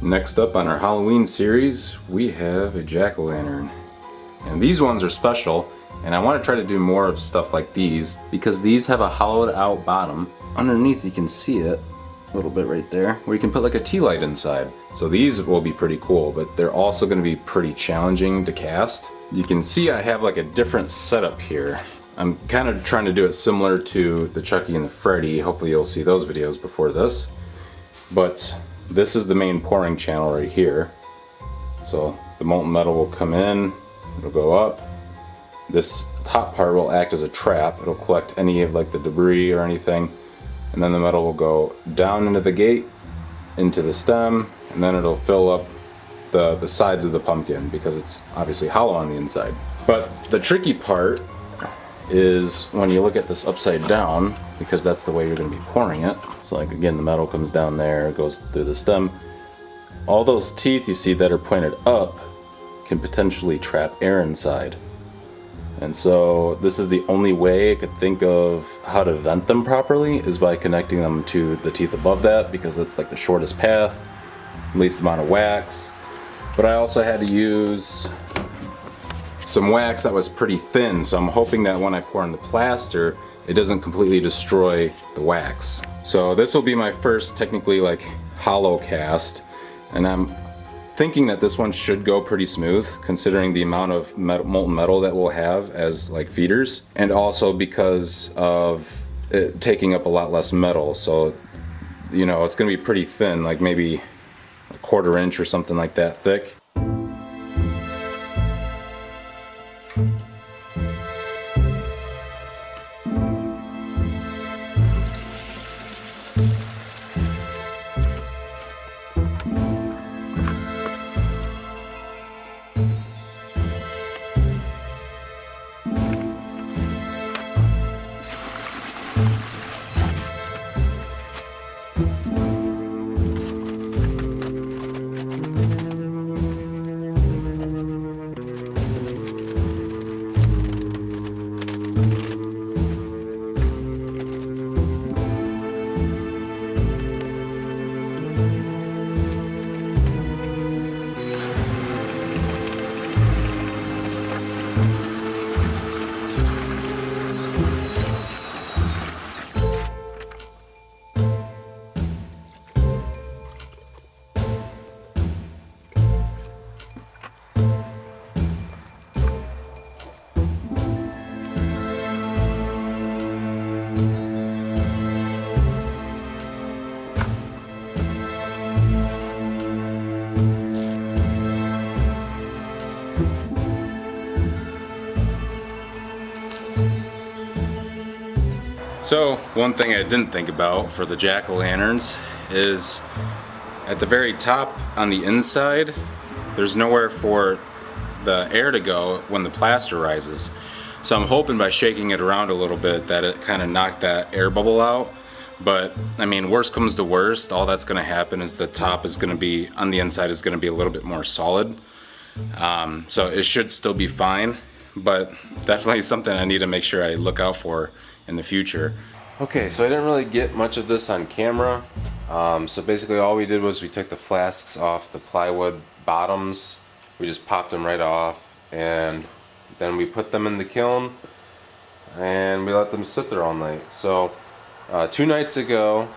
Next up on our Halloween series, we have a jack-o'-lantern. And these ones are special, and I want to try to do more of stuff like these because these have a hollowed out bottom. Underneath you can see it a little bit right there, where you can put like a tea light inside. So these will be pretty cool, but they're also going to be pretty challenging to cast. You can see I have like a different setup here. I'm kind of trying to do it similar to the Chucky and the Freddy. Hopefully you'll see those videos before this. But this is the main pouring channel right here. So the molten metal will come in, it'll go up. This top part will act as a trap. It'll collect any of like the debris or anything. And then the metal will go down into the gate, into the stem, and then it'll fill up the sides of the pumpkin because it's obviously hollow on the inside. But the tricky part is when you look at this upside down, because that's the way you're going to be pouring it. So like again, the metal comes down there, it goes through the stem. All those teeth you see that are pointed up can potentially trap air inside. And so this is the only way I could think of how to vent them properly, is by connecting them to the teeth above that, because it's like the shortest path, least amount of wax. But I also had to use some wax that was pretty thin, so I'm hoping that when I pour in the plaster, it doesn't completely destroy the wax. So this will be my first technically like hollow cast, and I'm thinking that this one should go pretty smooth considering the amount of molten metal that we'll have as like feeders, and also because of it taking up a lot less metal. So you know, it's gonna be pretty thin, like maybe a 1/4 inch or something like that thick. So one thing I didn't think about for the jack-o'-lanterns is at the very top on the inside, there's nowhere for the air to go when the plaster rises. So I'm hoping by shaking it around a little bit that it kind of knocked that air bubble out. But I mean, worst comes to worst, all that's going to happen is the top is going to be, on the inside is going to be a little bit more solid. So it should still be fine, but definitely something I need to make sure I look out for in the future. Okay, so I didn't really get much of this on camera. So basically all we did was we took the flasks off the plywood bottoms. We just popped them right off, and then we put them in the kiln and we let them sit there all night. So 2 nights ago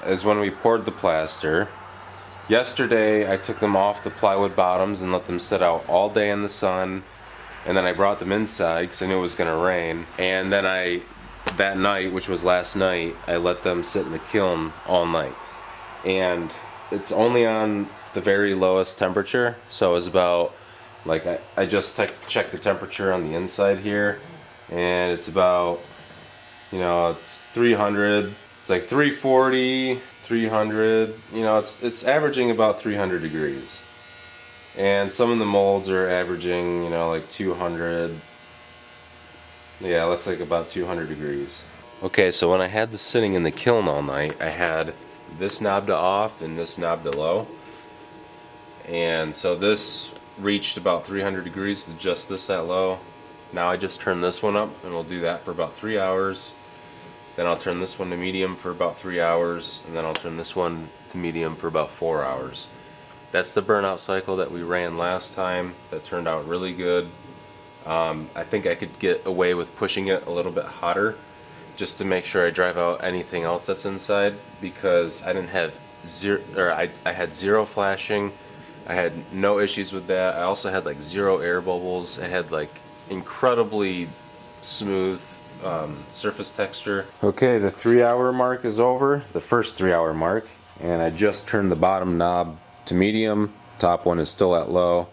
is when we poured the plaster. Yesterday I took them off the plywood bottoms and let them sit out all day in the sun, and then I brought them inside because I knew it was going to rain. And then that night, which was last night, I let them sit in the kiln all night. And it's only on the very lowest temperature, so it was about, like, I just checked the temperature on the inside here, and it's about, you know, it's 300, it's like 340, 300, you know, it's averaging about 300 degrees. And some of the molds are averaging, you know, like 200. Yeah, it looks like about 200 degrees. Okay, so when I had this sitting in the kiln all night, I had this knob to off and this knob to low. And so this reached about 300 degrees with just this at low. Now I just turn this one up, and we'll do that for about 3 hours. Then I'll turn this one to medium for about 3 hours, and then I'll turn this one to medium for about 4 hours. That's the burnout cycle that we ran last time. That turned out really good. I think I could get away with pushing it a little bit hotter just to make sure I drive out anything else that's inside, because I didn't have zero, or I had zero flashing. I had no issues with that. I also had like zero air bubbles. I had like incredibly smooth surface texture. Okay, the 3-hour mark is over, the first 3-hour mark, and I just turned the bottom knob to medium. Top one is still at low.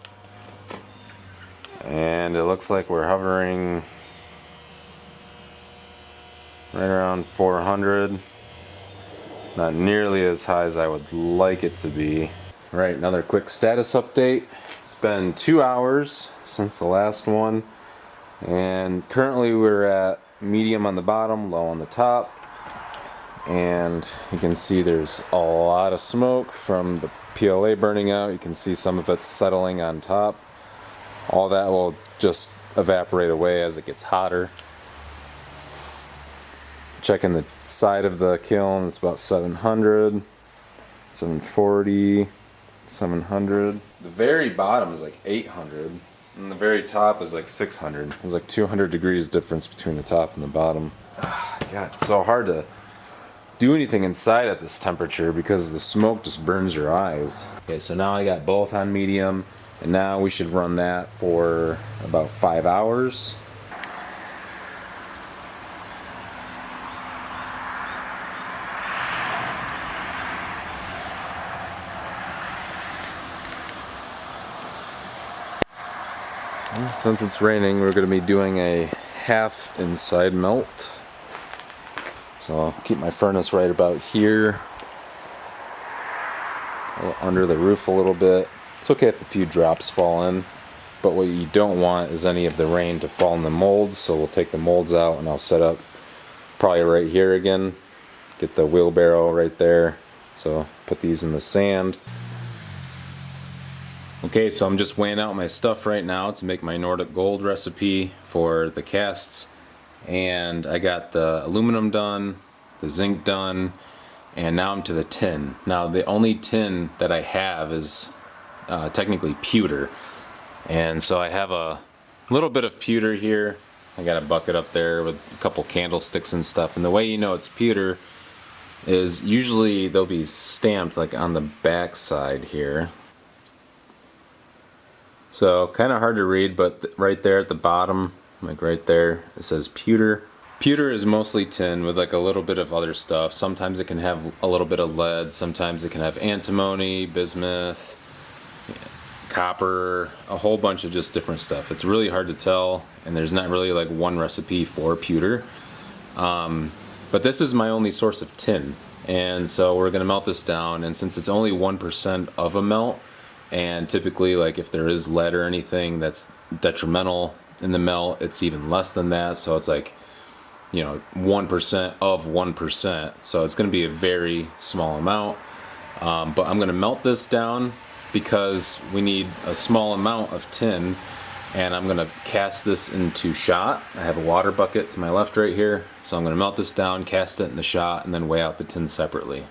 And it looks like we're hovering right around 400. Not nearly as high as I would like it to be. Right, another quick status update. It's been 2 hours since the last one, and currently we're at medium on the bottom, low on the top. And you can see there's a lot of smoke from the PLA burning out. You can see some of it's settling on top. All that will just evaporate away as it gets hotter. Checking the side of the kiln, it's about 700, 740, 700. The very bottom is like 800, and the very top is like 600. There's like 200 degrees difference between the top and the bottom. God, it's so hard to do anything inside at this temperature because the smoke just burns your eyes. Okay, so now I got both on medium, and now we should run that for about 5 hours. Since it's raining, we're going to be doing a half inside melt. So I'll keep my furnace right about here, under the roof a little bit. It's okay if a few drops fall in, but what you don't want is any of the rain to fall in the molds, so we'll take the molds out and I'll set up probably right here again. Get the wheelbarrow right there, so put these in the sand. Okay, so I'm just weighing out my stuff right now to make my Nordic gold recipe for the casts. And I got the aluminum done, the zinc done, and now I'm to the tin. Now the only tin that I have is technically pewter. And so I have a little bit of pewter here. I got a bucket up there with a couple candlesticks and stuff. And the way you know it's pewter is usually they'll be stamped like on the back side here. So kind of hard to read, but right there at the bottom, like right there, it says pewter. Pewter is mostly tin with like a little bit of other stuff. Sometimes it can have a little bit of lead, sometimes it can have antimony, bismuth, copper, a whole bunch of just different stuff. It's really hard to tell, and there's not really like one recipe for pewter. But this is my only source of tin, and so we're gonna melt this down, and since it's only 1% of a melt, and typically like if there is lead or anything that's detrimental in the melt, it's even less than that. So it's like, you know, 1% of 1%. So it's going to be a very small amount. But I'm going to melt this down because we need a small amount of tin, and I'm going to cast this into shot. I have a water bucket to my left right here. So I'm going to melt this down, cast it in the shot, and then weigh out the tin separately.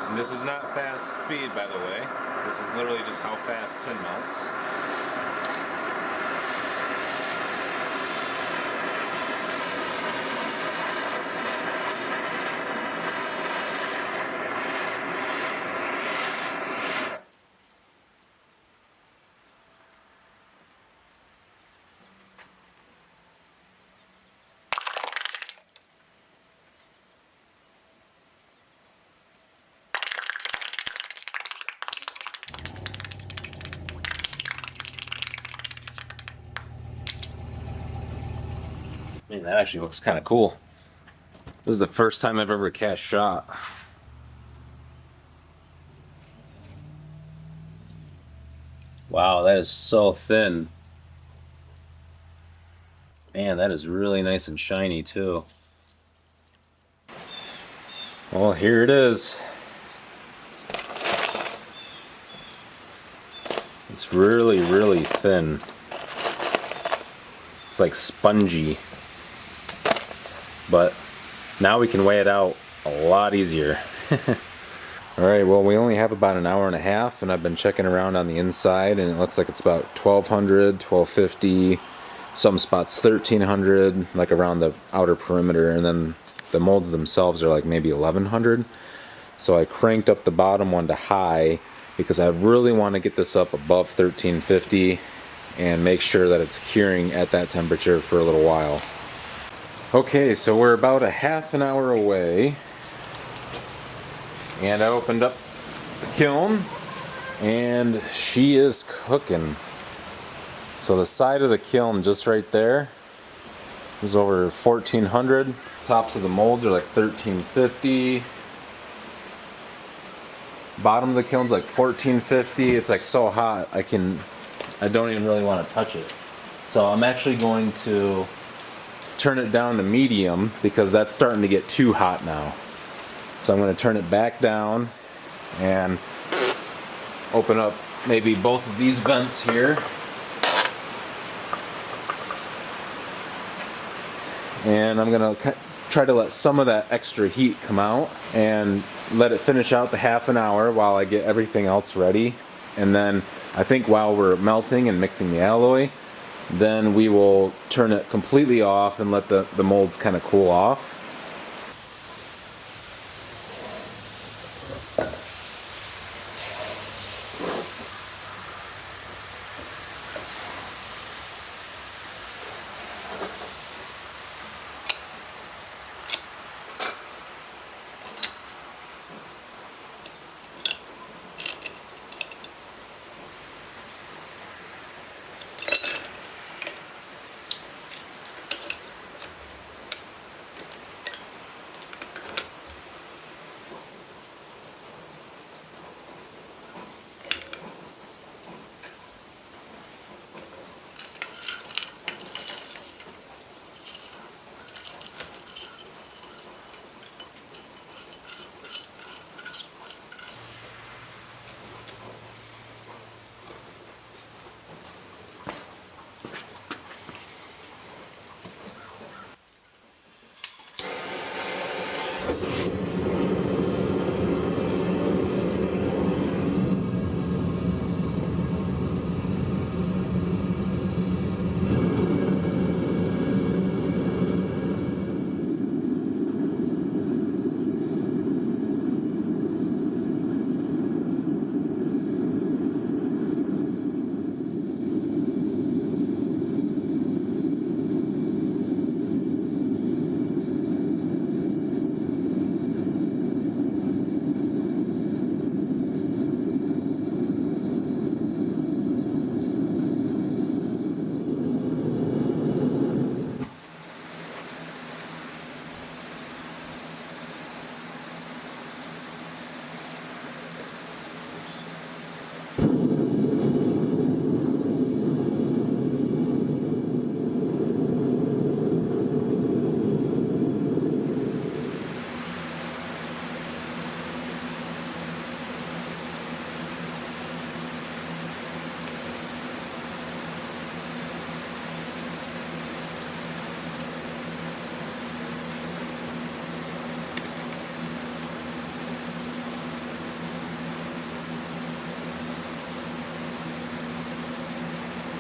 And this is not fast speed, by the way. This is literally just how fast tin melts. Man, that actually looks kind of cool. This is the first time I've ever cast shot. Wow, Wow, that is so thin. Man, that is really nice and shiny too. Well, here it is. It's really, really thin. It's like spongy. But now we can weigh it out a lot easier. Alright, well, we only have about an hour and a half, and I've been checking around on the inside, and it looks like it's about 1200, 1250, some spots 1300, like around the outer perimeter, and then the molds themselves are like maybe 1100. So I cranked up the bottom one to high because I really want to get this up above 1350 and make sure that it's curing at that temperature for a little while. Okay, so we're about a half an hour away, and I opened up the kiln and she is cooking. So the side of the kiln just right there is over 1400. Tops of the molds are like 1350. Bottom of the kiln's like 1450. It's like so hot I don't even really want to touch it. So I'm actually going to turn it down to medium because that's starting to get too hot now. So I'm going to turn it back down and open up maybe both of these vents here. And I'm going to try to let some of that extra heat come out and let it finish out the half an hour while I get everything else ready. And then I think while we're melting and mixing the alloy, then we will turn it completely off and let the molds kind of cool off.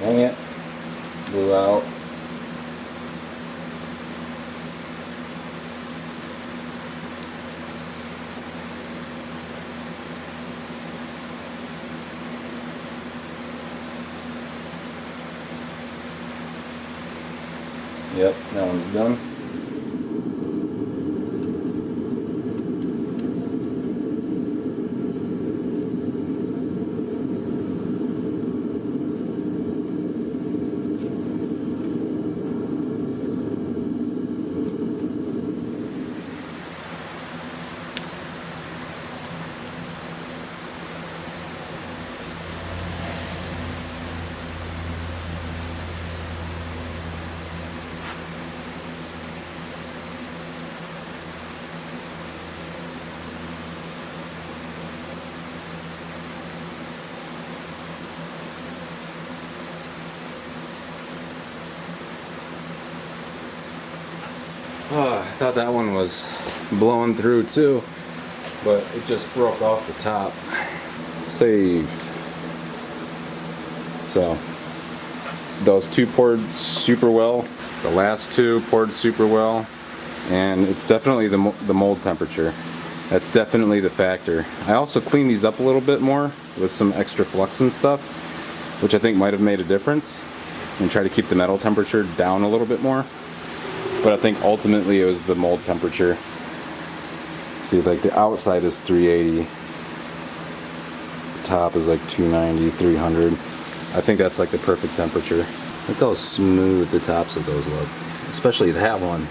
Dang it, blew out. Yep, that one's done. Oh, I thought that one was blowing through too, but it just broke off the top. Saved. So those two poured super well. The last two poured super well, and it's definitely the mold temperature. That's definitely the factor. I also cleaned these up a little bit more with some extra flux and stuff, which I think might have made a difference, and try to keep the metal temperature down a little bit more. But I think ultimately it was the mold temperature. See, like the outside is 380, the top is like 290, 300. I think that's like the perfect temperature. Look how smooth the tops of those look, especially that one.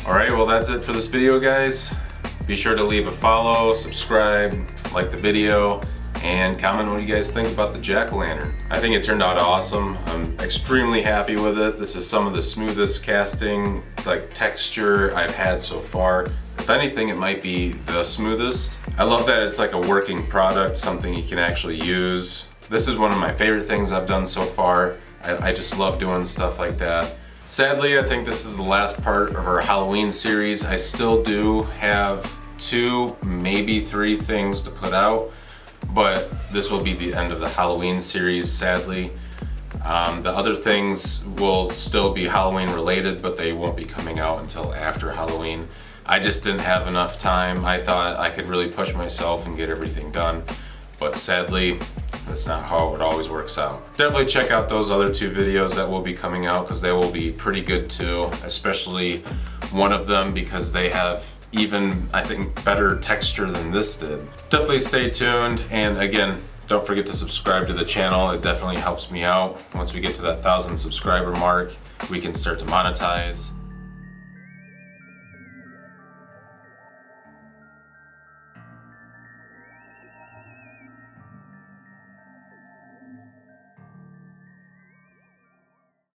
Alright, well that's it for this video, guys. Be sure to leave a follow, subscribe, like the video, and comment what you guys think about the jack-o'-lantern. I think it turned out awesome. I'm extremely happy with it. This is some of the smoothest casting, like, texture I've had so far. If anything, it might be the smoothest. I love that it's like a working product, something you can actually use. This is one of my favorite things I've done so far. I just love doing stuff like that. Sadly, I think this is the last part of our Halloween series. I still do have 2, maybe 3 things to put out, but this will be the end of the Halloween series, sadly. The other things will still be Halloween related, but they won't be coming out until after Halloween. I just didn't have enough time. I thought I could really push myself and get everything done, but sadly, that's not how it always works out. Definitely check out those other 2 videos that will be coming out, because they will be pretty good too, especially one of them because they have even, I think, better texture than this did. Definitely stay tuned, and again, don't forget to subscribe to the channel. It definitely helps me out. Once we get to that 1,000 subscriber mark, we can start to monetize.